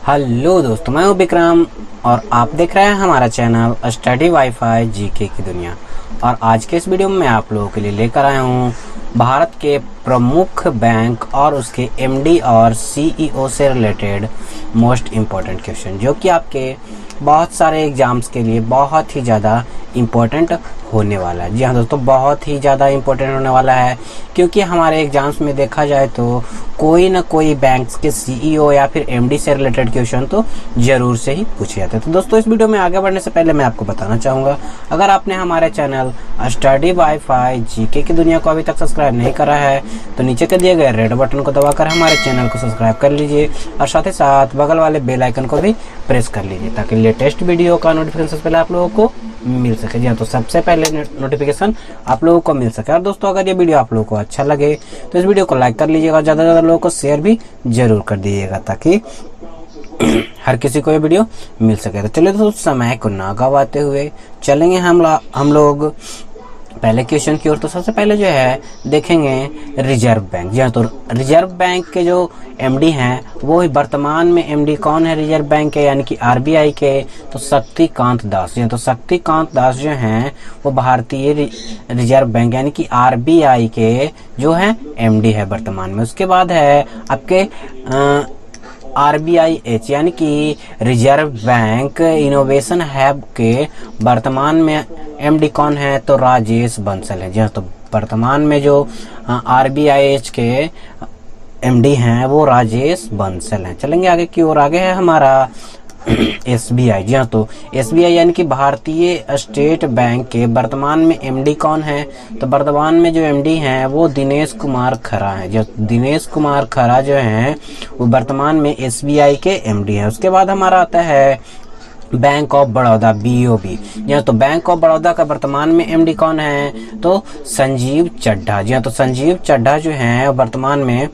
Hello दोस्तों, मैं हूं विक्रम और आप देख रहे हैं हमारा चैनल स्टडी वाईफाई जीके की दुनिया। और आज के इस वीडियो में मैं आप लोगों के लिए लेकर आया हूं भारत के प्रमुख बैंक और उसके एमडी और सीईओ से रिलेटेड मोस्ट इम्पॉर्टेंट क्वेश्चन, जो कि आपके बहुत सारे एग्जाम्स के लिए बहुत ही ज़्यादा इम्पोर्टेंट होने वाला है। जी हाँ दोस्तों, बहुत ही ज़्यादा इम्पोर्टेंट होने वाला है, क्योंकि हमारे एग्जाम्स में देखा जाए तो कोई ना कोई बैंक्स के सीईओ या फिर एमडी से रिलेटेड क्वेश्चन तो ज़रूर से ही पूछे जाते हैं। तो दोस्तों, इस वीडियो में आगे बढ़ने से पहले मैं आपको बताना चाहूँगा, अगर आपने हमारे चैनल स्टडी वाईफाई जीके की दुनिया को अभी तक सब्सक्राइब नहीं करा है तो नीचे के दिए गए रेड बटन को दबाकर हमारे चैनल को सब्सक्राइब कर लीजिए और साथ ही साथ बगल वाले बेल आइकन को भी प्रेस कर लीजिए, ताकि लेटेस्ट वीडियो का नोटिफिकेशन पहले आप लोगों को मिल सके। जी हाँ, तो सबसे पहले नोटिफिकेशन आप लोगों को मिल सके। और दोस्तों, अगर ये वीडियो आप लोगों को अच्छा लगे तो इस वीडियो को लाइक कर लीजिएगा और ज़्यादा से ज़्यादा लोगों को शेयर भी जरूर कर दीजिएगा, ताकि हर किसी को ये वीडियो मिल सके। तो चलिए दोस्तों, समय को ना गवाते हुए चलेंगे हम लोग पहले क्वेश्चन की ओर। तो सबसे पहले जो है देखेंगे रिजर्व बैंक। जी हाँ, तो रिजर्व बैंक के जो एमडी हैं वो वर्तमान में एमडी कौन है रिजर्व बैंक के, यानी कि आरबीआई के, तो शक्तिकांत दास। जी हाँ, तो शक्तिकांत दास जो हैं वो भारतीय रिजर्व बैंक यानी कि आरबीआई के जो है एमडी है वर्तमान में। उसके बाद है आपके RBIH यानी कि रिजर्व बैंक इनोवेशन हब के वर्तमान में एमडी कौन है, तो राजेश बंसल है। जी हाँ, तो वर्तमान में जो RBIH के एमडी हैं वो राजेश बंसल हैं। चलेंगे आगे की ओर। आगे है हमारा SBI। जी हाँ, तो SBI यानी कि भारतीय स्टेट बैंक के वर्तमान में एमडी कौन है, तो वर्तमान में जो एमडी हैं वो दिनेश कुमार खरा हैं। जो दिनेश कुमार खरा जो हैं वो वर्तमान में SBI के एमडी हैं। उसके बाद हमारा आता है बैंक ऑफ बड़ौदा BOB। जी हाँ, तो बैंक ऑफ बड़ौदा का वर्तमान में एमडी कौन है, तो संजीव चड्ढा। जी हाँ, तो संजीव चड्ढा जो हैं वर्तमान में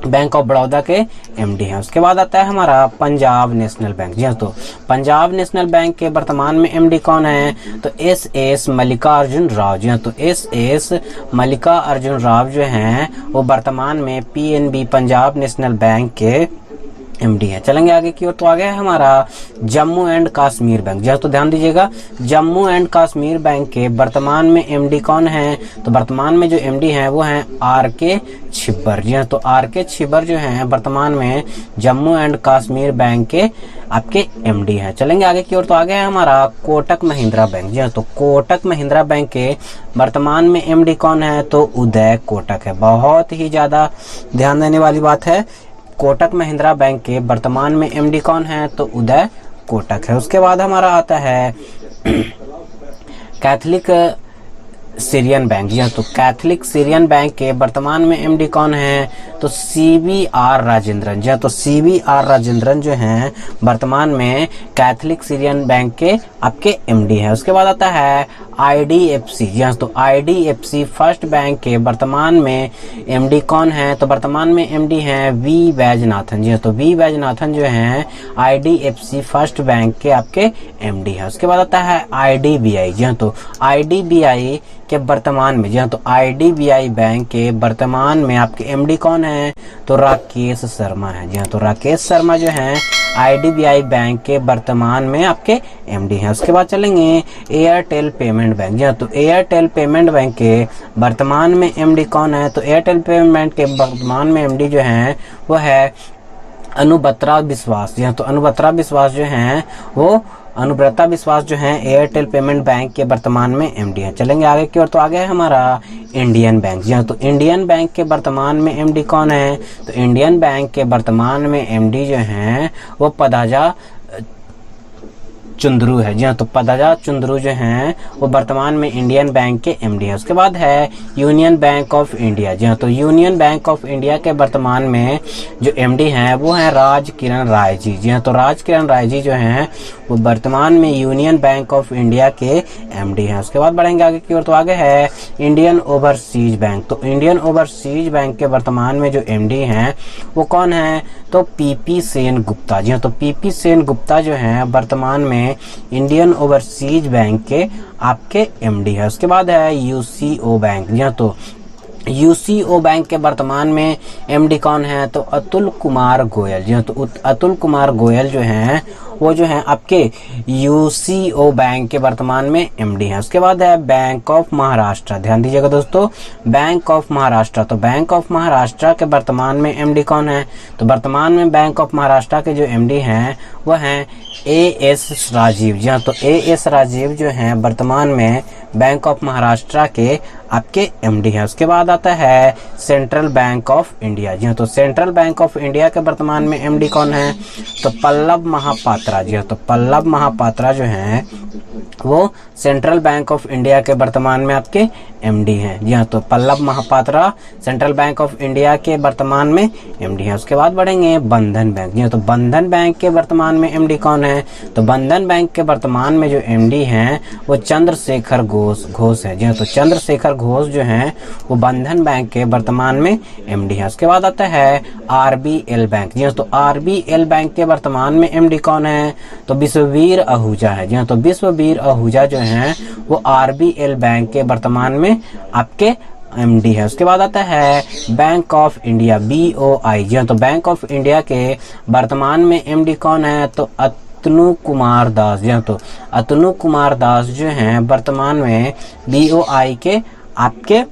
बैंक ऑफ बड़ौदा के एमडी हैं। उसके बाद आता है हमारा पंजाब नेशनल बैंक। जी हाँ, तो पंजाब नेशनल बैंक के वर्तमान में एमडी कौन है, तो SS मल्लिकार्जुन राव। जी हाँ, तो SS मल्लिकार्जुन राव जो हैं वो वर्तमान में PNB पंजाब नेशनल बैंक के एमडी है। चलेंगे आगे की ओर। तो आगे है हमारा जम्मू एंड कश्मीर बैंक। जी हाँ, तो ध्यान दीजिएगा, जम्मू एंड कश्मीर बैंक के वर्तमान में एमडी कौन है, तो वर्तमान में जो एमडी हैं वो हैं RK छिब्बर। जी हाँ, तो RK छिब्बर जो हैं वर्तमान में जम्मू एंड कश्मीर बैंक के आपके एमडी हैं। चलेंगे आगे की ओर। तो आगे है हमारा कोटक महिंद्रा बैंक। जी हाँ, तो कोटक महिंद्रा बैंक के वर्तमान में एमडी कौन है, तो उदय कोटक है। बहुत ही ज्यादा ध्यान देने वाली बात है, कोटक महिंद्रा बैंक के वर्तमान में एमडी कौन है, तो उदय कोटक है। उसके बाद हमारा आता है कैथलिक सीरियन बैंक। जी हाँ, तो कैथलिक सीरियन बैंक के वर्तमान में एमडी कौन है, तो CVR राजेंद्रन। जी हाँ, तो CVR राजेंद्रन जो हैं वर्तमान में कैथलिक सीरियन बैंक के आपके एमडी हैं। उसके बाद आता है IDFC। जी हाँ, तो IDFC फर्स्ट बैंक के वर्तमान में एमडी कौन है, तो वर्तमान में एमडी हैं V वैजनाथन। जी हाँ, तो V वैजनाथन जो हैं IDFC फर्स्ट बैंक के आपके एमडी हैं। उसके बाद आता है IDBI। जी हाँ, तो IDBI के वर्तमान में, जी हाँ, तो IDBI बैंक के वर्तमान में आपके एमडी कौन है, तो राकेश शर्मा है। जी हाँ, तो राकेश शर्मा जो हैं IDBI बैंक के वर्तमान में आपके एमडी हैं। उसके बाद चलेंगे एयरटेल पेमेंट बैंक। जी हाँ, तो एयरटेल पेमेंट बैंक के वर्तमान में एमडी कौन है, तो एयरटेल पेमेंट के वर्तमान में एमडी जो हैं वो है अनुबत्रा विश्वास। जी हाँ, तो अनुबत्रा विश्वास जो हैं वो अनुब्रता विश्वास जो हैं एयरटेल पेमेंट बैंक के वर्तमान में एमडी हैं। चलेंगे आगे की ओर। तो आगे है हमारा इंडियन बैंक। जी हाँ, तो इंडियन बैंक के वर्तमान में एमडी कौन है, तो इंडियन बैंक के वर्तमान में एमडी जो हैं वो पदाजा चुंद्रू है। जी हाँ, तो पदाजा चुंद्रू जो हैं वो वर्तमान में इंडियन बैंक के एमडी है। उसके बाद है यूनियन बैंक ऑफ इंडिया। जी हाँ, तो यूनियन बैंक ऑफ इंडिया के वर्तमान में जो एमडी हैं वो हैं राज किरण राय जी। जी हाँ, तो राज किरण राय जी जो हैं वो वर्तमान में यूनियन बैंक ऑफ इंडिया के एमडी हैं। उसके बाद बढ़ेंगे आगे की ओर। तो आगे है इंडियन ओवरसीज बैंक। तो इंडियन ओवरसीज बैंक के वर्तमान में जो एमडी हैं वो कौन है, तो PP सेन गुप्ता। जी हाँ, तो PP सेन गुप्ता जो हैं वर्तमान में इंडियन ओवरसीज बैंक के आपके एमडी है। उसके बाद है UCO बैंक। जी हाँ, तो यूसीओ बैंक के वर्तमान में एमडी कौन है? तो अतुल कुमार गोयल। जी हाँ, तो अतुल कुमार गोयल जो हैं वो जो हैं आपके यूसीओ बैंक के वर्तमान में एमडी हैं। उसके बाद है बैंक ऑफ महाराष्ट्र। ध्यान दीजिएगा दोस्तों, बैंक ऑफ महाराष्ट्र। तो बैंक ऑफ महाराष्ट्र के वर्तमान में एमडी कौन है? तो वर्तमान में बैंक ऑफ महाराष्ट्र के जो एमडी हैं वो हैं एएस राजीव। जी हाँ, तो एएस राजीव जो हैं वर्तमान में बैंक ऑफ महाराष्ट्र के आपके एमडी हैं। उसके बाद आता है सेंट्रल बैंक ऑफ इंडिया। जी हाँ, तो सेंट्रल बैंक ऑफ इंडिया के वर्तमान में एमडी कौन है? तो पल्लव महापात्रा। जी हाँ, तो पल्लव महापात्रा जो हैं वो सेंट्रल बैंक ऑफ इंडिया के वर्तमान में आपके एमडी हैं। जी हाँ, तो Pallav Mahapatra central bank of India के वर्तमान में एमडी हैं। उसके बाद बढ़ेंगे बंधन बैंक। जी हाँ, तो बंधन बैंक के वर्तमान में एमडी कौन है? तो बंधन बैंक के वर्तमान में जो एमडी हैं वो चंद्रशेखर घोष है। जी हाँ, तो चंद्रशेखर घोष जो हैं वो बंधन बैंक के वर्तमान में एमडी है। उसके बाद आता है आरबीएल बैंक। जी हाँ, तो आरबीएल बैंक के वर्तमान में एमडी कौन है? तो विश्ववीर आहूजा है। जी हाँ, तो विश्ववीर आहूजा जो हैं वो आरबीएल बैंक के वर्तमान में आपके एमडी है। उसके बाद आता है बैंक ऑफ इंडिया बीओआई। जी हाँ, तो बैंक ऑफ इंडिया के वर्तमान में एमडी कौन है? तो अतनु कुमार दास। जी हाँ, तो अतनु कुमार दास जो हैं वर्तमान में बीओआई के आपके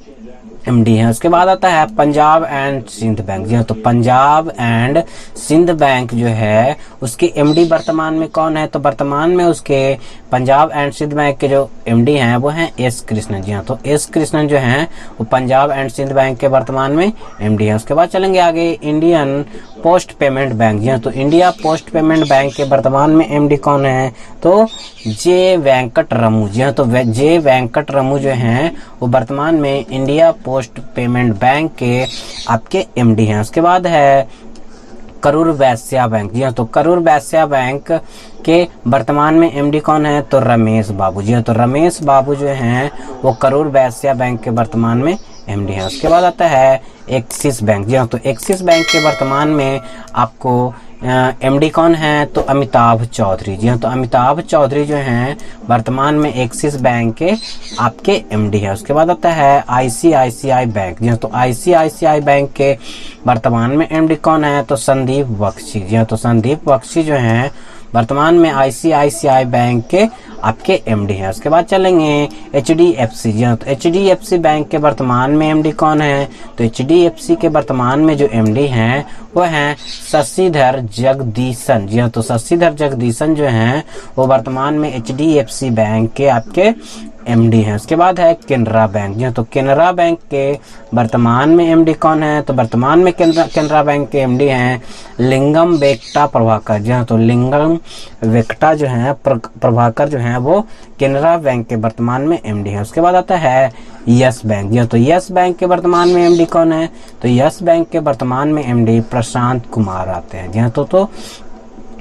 एमडी हैं। उसके बाद आता है पंजाब एंड सिंध बैंक। जी हाँ, तो पंजाब एंड सिंध बैंक जो है उसके एमडी वर्तमान में कौन है? तो वर्तमान में उसके पंजाब एंड सिंध बैंक के जो एमडी हैं वो हैं एस कृष्णन। जी हाँ, तो एस कृष्णन जो हैं वो पंजाब एंड सिंध बैंक के वर्तमान में एमडी हैं। उसके बाद चलेंगे आगे इंडियन पोस्ट पेमेंट बैंक। जी हाँ, तो इंडिया पोस्ट पेमेंट बैंक के वर्तमान में एमडी कौन है? तो जे वेंकट रमू। जी हाँ, तो जे वेंकट रमू जो हैं वो वर्तमान में इंडिया पोस्ट पेमेंट बैंक के आपके एमडी हैं। उसके बाद है करूर वैश्य बैंक। जी हाँ, तो करूर वैश्य बैंक के वर्तमान में एमडी कौन है? तो रमेश बाबू। जी हाँ, तो रमेश बाबू जो हैं वो करूर वैश्य बैंक के वर्तमान में एमडी है। उसके बाद आता है एक्सिस बैंक। जी हाँ, तो एक्सिस बैंक के वर्तमान में आपको एमडी कौन है? तो अमिताभ चौधरी। जी हाँ, तो अमिताभ चौधरी जो हैं वर्तमान में एक्सिस बैंक के आपके एमडी है। उसके बाद आता है आईसीआईसीआई बैंक। जी हाँ, तो आईसीआईसीआई बैंक के वर्तमान में एमडी कौन है? तो संदीप बख्शी। जी हाँ, तो संदीप बख्शी जो हैं वर्तमान में आईसीआईसीआई बैंक के आपके एमडी हैं। उसके बाद चलेंगे एचडीएफसी। जी हाँ, तो एचडीएफसी बैंक के वर्तमान में एमडी कौन है? तो एचडीएफसी के वर्तमान में जो एमडी हैं वो हैं शशिधर जगदीशन। जी हाँ, तो शशिधर जगदीशन जो हैं वो वर्तमान में एचडीएफसी बैंक के आपके एमडी हैं। उसके बाद है केनरा बैंक। जी हाँ, तो केनरा बैंक के वर्तमान में एमडी कौन है? तो वर्तमान में केनरा बैंक के एमडी हैं लिंगम वेंकटा प्रभाकर। जी हाँ, तो लिंगम वेंकटा जो हैं प्रभाकर जो हैं वो केनरा बैंक के वर्तमान में एमडी हैं। उसके बाद आता है यस बैंक। जी हाँ, तो यस बैंक के वर्तमान में एमडी कौन है? तो यस बैंक के वर्तमान में एमडी प्रशांत कुमार आते हैं। जी हाँ, तो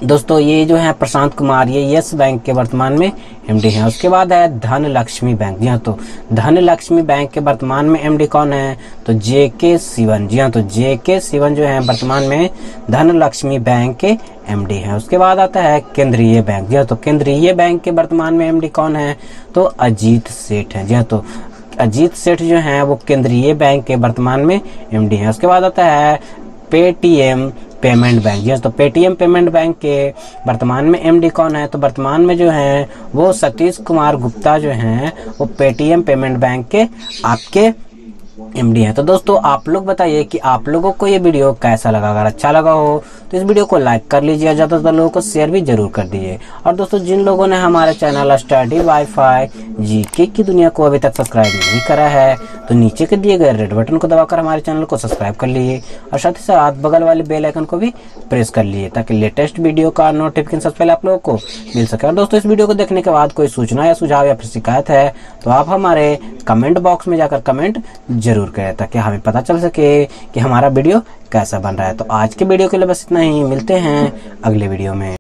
दोस्तों ये जो है प्रशांत कुमार ये यस बैंक के वर्तमान में एमडी हैं। उसके बाद है धनलक्ष्मी बैंक। जी हाँ, तो धनलक्ष्मी बैंक के वर्तमान में एमडी कौन है? तो जेके शिवन। जी हाँ, तो जेके शिवन जो है वर्तमान में धनलक्ष्मी बैंक के एमडी हैं। उसके बाद आता है केंद्रीय बैंक। जी हाँ, तो केंद्रीय बैंक के वर्तमान में एमडी कौन है? तो अजीत सेठ है। जी हाँ, तो अजीत सेठ जो हैं वो केंद्रीय बैंक के वर्तमान में एमडी हैं। उसके बाद आता है पेटीएम पेमेंट बैंक। जी तो पेटीएम पेमेंट बैंक के वर्तमान में एमडी कौन है? तो वर्तमान में जो है वो सतीश कुमार गुप्ता जो हैं वो पेटीएम पेमेंट बैंक के आपके एमडी है। तो दोस्तों आप लोग बताइए कि आप लोगों को ये वीडियो कैसा लगा। अगर अच्छा लगा हो तो इस वीडियो को लाइक कर लीजिए, ज़्यादातर लोगों को शेयर भी जरूर कर दीजिए। और दोस्तों जिन लोगों ने हमारे चैनल स्टडी वाईफाई जीके की दुनिया को अभी तक सब्सक्राइब नहीं करा है तो नीचे के दिए गए रेड बटन को दबाकर हमारे चैनल को सब्सक्राइब कर लीजिए और साथ ही साथ बगल वाले बेल आइकन को भी प्रेस कर लीजिए ताकि लेटेस्ट वीडियो का नोटिफिकेशन सबसे पहले आप लोगों को मिल सके। और दोस्तों इस वीडियो को देखने के बाद कोई सूचना या सुझाव या फिर शिकायत है तो आप हमारे कमेंट बॉक्स में जाकर कमेंट जरूर करें ताकि हमें पता चल सके कि हमारा वीडियो कैसा बन रहा है। तो आज के वीडियो के लिए बस इतना ही, मिलते हैं अगले वीडियो में।